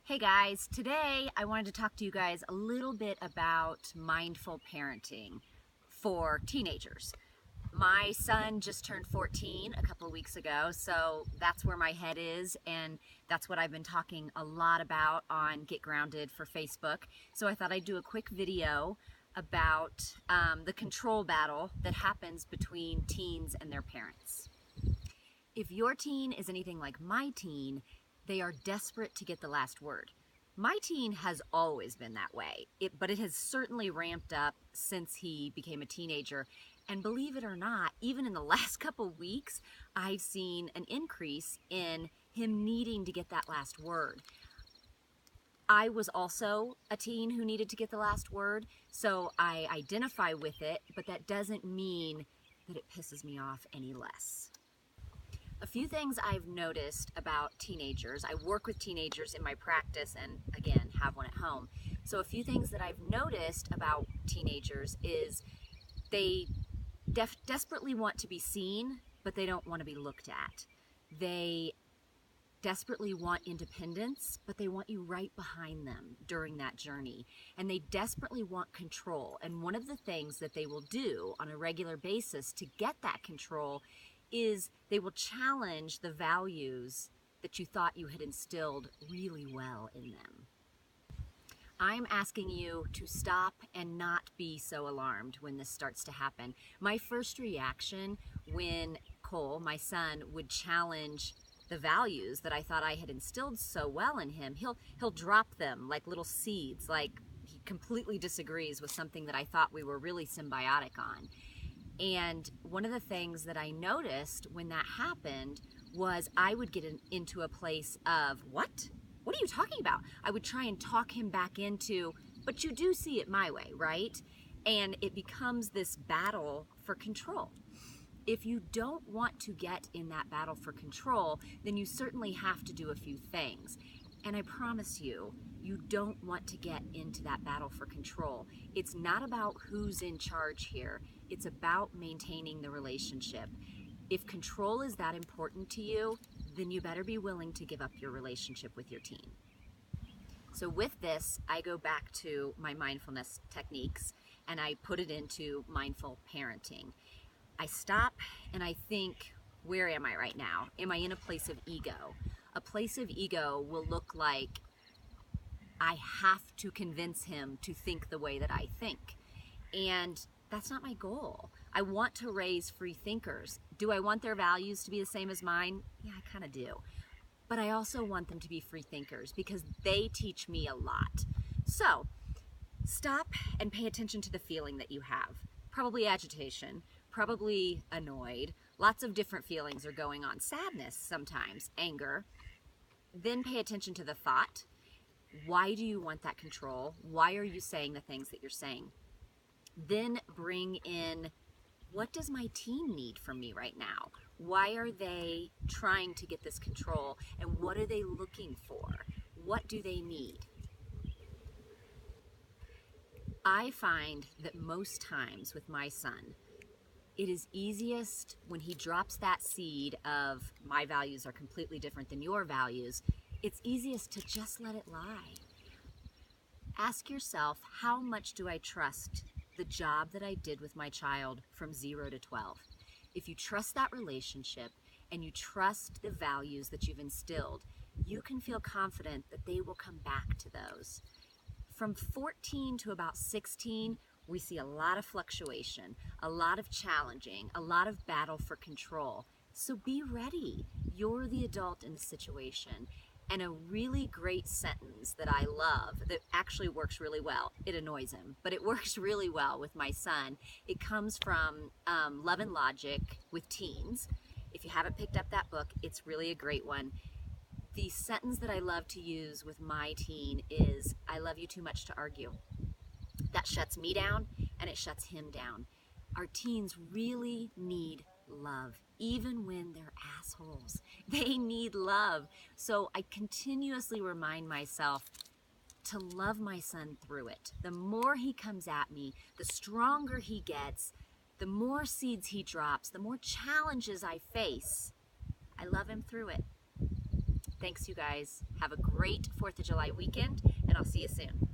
Hey guys, today I wanted to talk to you guys a little bit about mindful parenting for teenagers. My son just turned 14 a couple of weeks ago, so that's where my head is, and that's what I've been talking a lot about on Get Grounded for Facebook. So I thought I'd do a quick video about the control battle that happens between teens and their parents. If your teen is anything like my teen, they are desperate to get the last word. My teen has always been that way, but it has certainly ramped up since he became a teenager. And believe it or not, even in the last couple weeks, I've seen an increase in him needing to get that last word. I was also a teen who needed to get the last word, so I identify with it, but that doesn't mean that it pisses me off any less. A few things I've noticed about teenagers. I work with teenagers in my practice and again have one at home. So a few things that I've noticed about teenagers is they desperately want to be seen, but they don't want to be looked at. They desperately want independence, but they want you right behind them during that journey. And they desperately want control. And one of the things that they will do on a regular basis to get that control is they will challenge the values that you thought you had instilled really well in them. I'm asking you to stop and not be so alarmed when this starts to happen. My first reaction when Cole, my son, would challenge the values that I thought I had instilled so well in him, he'll drop them like little seeds, like he completely disagrees with something that I thought we were really symbiotic on. And one of the things that I noticed when that happened was I would get into a place of, what? What are you talking about? I would try and talk him back into, but you do see it my way, right? And it becomes this battle for control. If you don't want to get in that battle for control, then you certainly have to do a few things. And I promise you, you don't want to get into that battle for control. It's not about who's in charge here. It's about maintaining the relationship. If control is that important to you, then you better be willing to give up your relationship with your teen. So with this, I go back to my mindfulness techniques and I put it into mindful parenting. I stop and I think, where am I right now? Am I in a place of ego? A place of ego will look like I have to convince him to think the way that I think. And that's not my goal. I want to raise free thinkers. Do I want their values to be the same as mine? Yeah, I kind of do. But I also want them to be free thinkers because they teach me a lot. So stop and pay attention to the feeling that you have. Probably agitation, probably annoyed. Lots of different feelings are going on. Sadness sometimes, anger. Then pay attention to the thought. Why do you want that control? Why are you saying the things that you're saying? Then bring in, what does my teen need from me right now? Why are they trying to get this control? And what are they looking for? What do they need? I find that most times with my son, it is easiest when he drops that seed of my values are completely different than your values. It's easiest to just let it lie. Ask yourself, how much do I trust the job that I did with my child from 0 to 12? If you trust that relationship and you trust the values that you've instilled, you can feel confident that they will come back to those. From 14 to about 16, we see a lot of fluctuation, a lot of challenging, a lot of battle for control. So be ready. You're the adult in the situation. And a really great sentence that I love that actually works really well. It annoys him, but it works really well with my son. It comes from Love and Logic with Teens. If you haven't picked up that book, it's really a great one. The sentence that I love to use with my teen is, I love you too much to argue. That shuts me down and it shuts him down. Our teens really need love, even when they're assholes. They need love. So I continuously remind myself to love my son through it. The more he comes at me, the stronger he gets, the more seeds he drops, the more challenges I face. I love him through it. Thanks, you guys. Have a great 4th of July weekend, and I'll see you soon.